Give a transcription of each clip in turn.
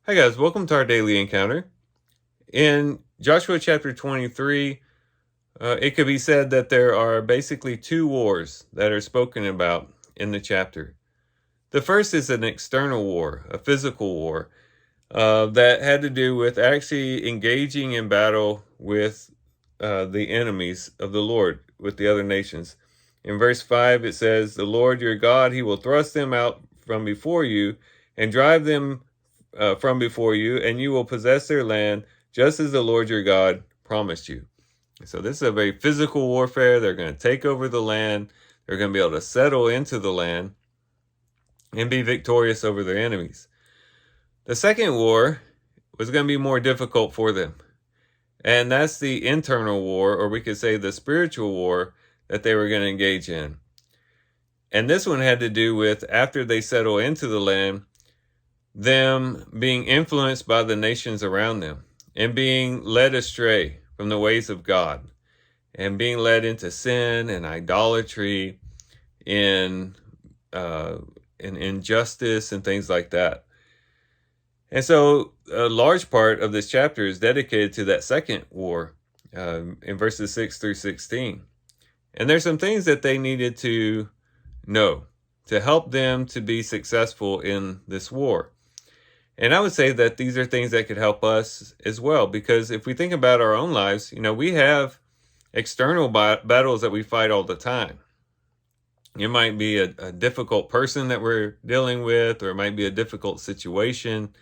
Hi guys, welcome to our daily encounter. In Joshua chapter 23, it could be said that there are basically two wars that are spoken about in the chapter. The first is an external war, a physical war, that had to do with actually engaging in battle with the enemies of the Lord, with the other nations. In verse 5, it says, "The Lord your God, he will thrust them out from before you and drive them from before you, and you will possess their land just as the Lord your God promised you." So this is a very physical warfare. They're going to take over the land. They're going to be able to settle into the land and be victorious over their enemies. The second war was going to be more difficult for them. And that's the internal war, or we could say the spiritual war that they were going to engage in. And this one had to do with, after they settle into the land, them being influenced by the nations around them and being led astray from the ways of God and being led into sin and idolatry in injustice and things like that. And so a large part of this chapter is dedicated to that second war in verses 6 through 16. And there's some things that they needed to know to help them to be successful in this war. And I would say that these are things that could help us as well, because if we think about our own lives, we have external battles that we fight all the time. It might be a difficult person that we're dealing with, or it might be a difficult situation,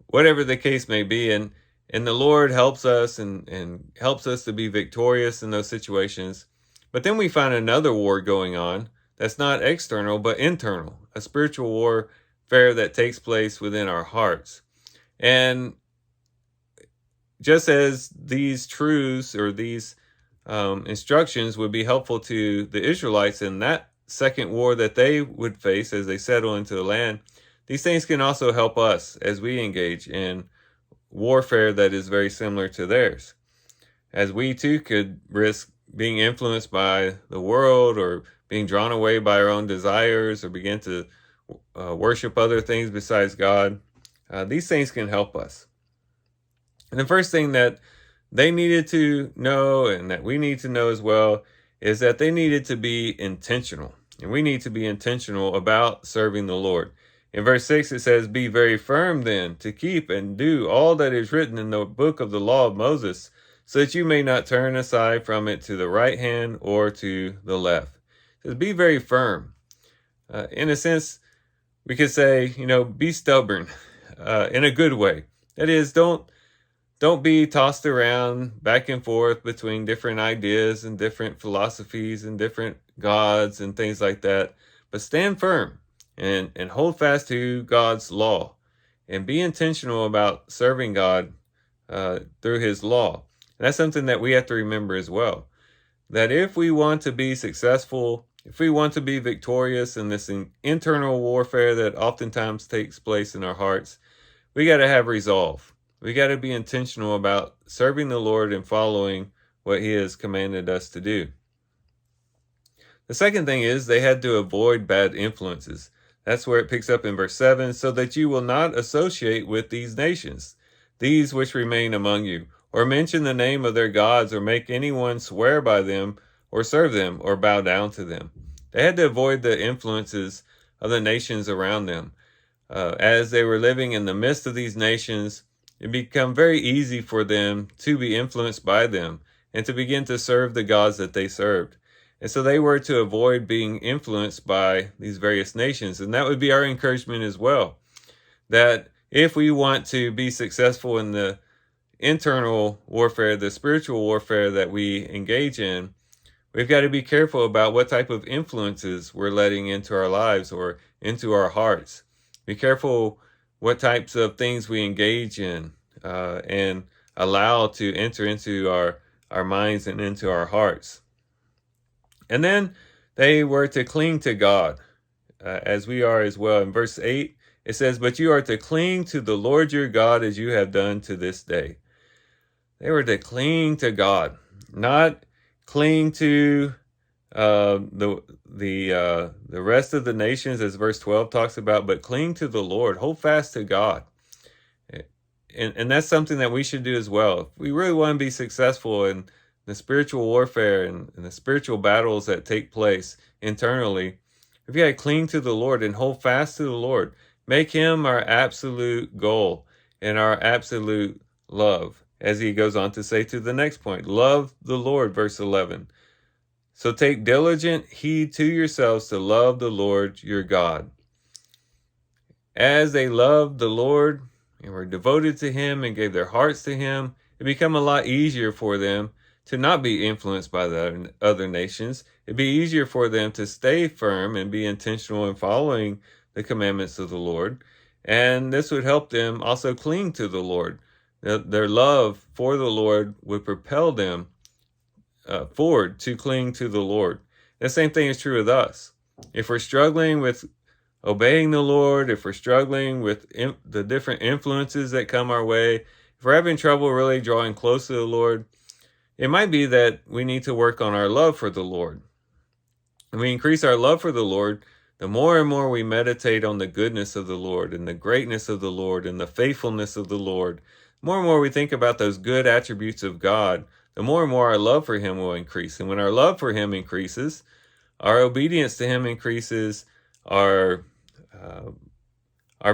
whatever the case may be. And the Lord helps us and helps us to be victorious in those situations. But then we find another war going on that's not external, but internal, a spiritual warfare that takes place within our hearts. And just as these truths or these instructions would be helpful to the Israelites in that second war that they would face as they settle into the land, these things can also help us as we engage in warfare that is very similar to theirs, as we too could risk being influenced by the world or being drawn away by our own desires or begin to worship other things besides God. These things can help us. And the first thing that they needed to know, and that we need to know as well, is that they needed to be intentional. And we need to be intentional about serving the Lord. In verse 6, it says, "Be very firm then to keep and do all that is written in the book of the law of Moses, so that you may not turn aside from it to the right hand or to the left." It says, be very firm. In a sense, we could say, be stubborn in a good way. That is, don't be tossed around back and forth between different ideas and different philosophies and different gods and things like that. But stand firm and hold fast to God's law and be intentional about serving God through his law. And that's something that we have to remember as well. That if we want to be successful, if we want to be victorious in this internal warfare that oftentimes takes place in our hearts, we got to have resolve. We got to be intentional about serving the Lord and following what he has commanded us to do. The second thing is they had to avoid bad influences. That's where it picks up in verse 7, "So that you will not associate with these nations, these which remain among you, or mention the name of their gods, or make anyone swear by them, or serve them, or bow down to them." They had to avoid the influences of the nations around them. As they were living in the midst of these nations, it became very easy for them to be influenced by them and to begin to serve the gods that they served. And so they were to avoid being influenced by these various nations. And that would be our encouragement as well, that if we want to be successful in the internal warfare, the spiritual warfare that we engage in, we've got to be careful about what type of influences we're letting into our lives or into our hearts. Be careful what types of things we engage in and allow to enter into our minds and into our hearts. And then they were to cling to God, as we are as well. In verse 8, it says, "But you are to cling to the Lord your God as you have done to this day." They were to cling to God, not cling to the rest of the nations, as verse 12 talks about, but cling to the Lord. Hold fast to God. and that's something that we should do as well. If we really want to be successful in the spiritual warfare and the spiritual battles that take place internally, if you got to cling to the Lord and hold fast to the Lord, make him our absolute goal and our absolute love. As he goes on to say to the next point, love the Lord, verse 11. So take diligent heed to yourselves to love the Lord your God. As they loved the Lord and were devoted to him and gave their hearts to him, it became a lot easier for them to not be influenced by the other nations. It'd be easier for them to stay firm and be intentional in following the commandments of the Lord. And this would help them also cling to the Lord. Their love for the Lord would propel them forward to cling to the Lord. The same thing is true with us. If we're struggling with obeying the Lord, if we're struggling with the different influences that come our way, if we're having trouble really drawing close to the Lord, it might be that we need to work on our love for the Lord. And we increase our love for the Lord, the more and more we meditate on the goodness of the Lord and the greatness of the Lord and the faithfulness of the Lord. The more and more we think about those good attributes of God, the more and more our love for him will increase. And when our love for him increases, our obedience to him increases, our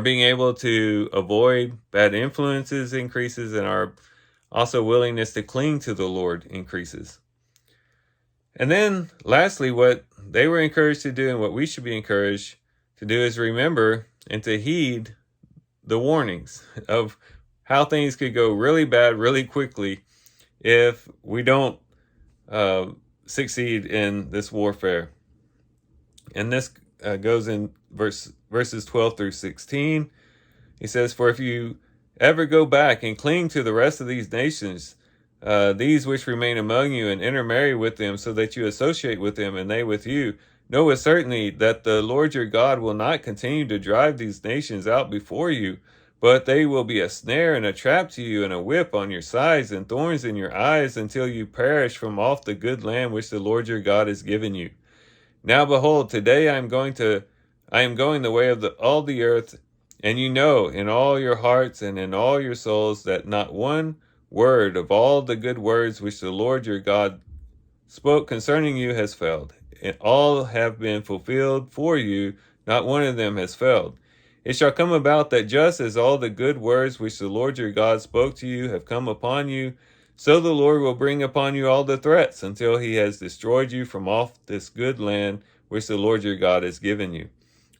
being able to avoid bad influences increases, and our also willingness to cling to the Lord increases. And then lastly, what they were encouraged to do and what we should be encouraged to do is remember and to heed the warnings of how things could go really bad really quickly if we don't succeed in this warfare. And this goes in verses 12 through 16. He says, for if you ever go back and cling to the rest of these nations, these which remain among you, and intermarry with them, so that you associate with them and they with you, know with certainty that the Lord your God will not continue to drive these nations out before you, but they will be a snare and a trap to you, and a whip on your sides and thorns in your eyes, until you perish from off the good land which the Lord your God has given you. Now behold, today I am going the way of all the earth, and you know in all your hearts and in all your souls that not one word of all the good words which the Lord your God spoke concerning you has failed. And all have been fulfilled for you, not one of them has failed. It shall come about that just as all the good words which the Lord your God spoke to you have come upon you, so the Lord will bring upon you all the threats until he has destroyed you from off this good land which the Lord your God has given you.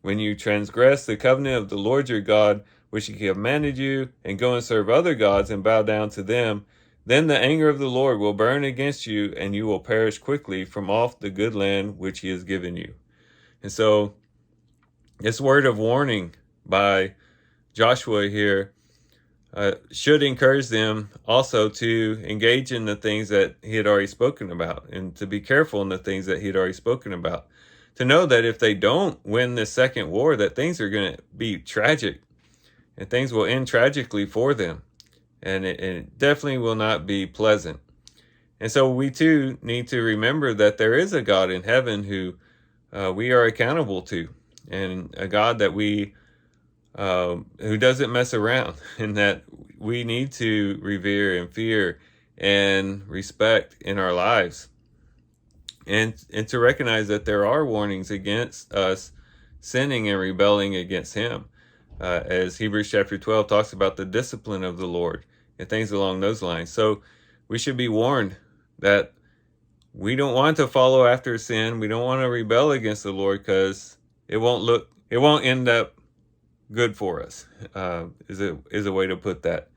When you transgress the covenant of the Lord your God, which he commanded you, and go and serve other gods and bow down to them, then the anger of the Lord will burn against you, and you will perish quickly from off the good land which he has given you. And so this word of warning by Joshua here should encourage them also to engage in the things that he had already spoken about, and to be careful in the things that he had already spoken about. To know that if they don't win this second war, that things are going to be tragic, and things will end tragically for them. And it definitely will not be pleasant. And so we too need to remember that there is a God in heaven who we are accountable to, and a God that who doesn't mess around, and that we need to revere and fear and respect in our lives. And to recognize that there are warnings against us sinning and rebelling against him. As Hebrews chapter 12 talks about the discipline of the Lord and things along those lines. So we should be warned that we don't want to follow after sin. We don't want to rebel against the Lord, because it won't end up good for us, is a way to put that.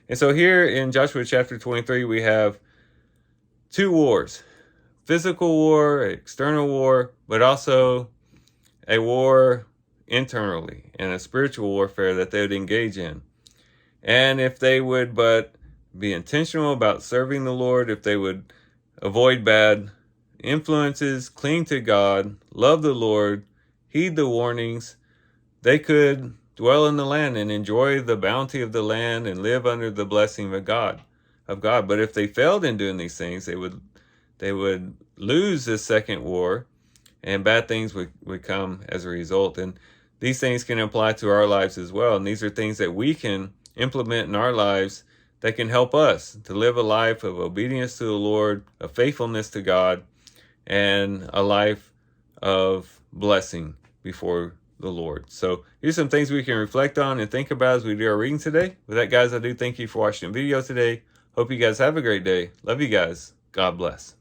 And so here in Joshua chapter 23, we have two wars: physical war, external war, but also a war internally, and a spiritual warfare that they would engage in. And if they would but be intentional about serving the Lord, if they would avoid bad influences, cling to God, love the Lord, heed the warnings, they could dwell in the land and enjoy the bounty of the land and live under the blessing of God. But if they failed in doing these things, they would lose this second war, and bad things would come as a result. And these things can apply to our lives as well. And these are things that we can implement in our lives that can help us to live a life of obedience to the Lord, of faithfulness to God, and a life of blessing before the Lord. So here's some things we can reflect on and think about as we do our reading today. With that, guys, I do thank you for watching the video today. Hope you guys have a great day. Love you guys. God bless.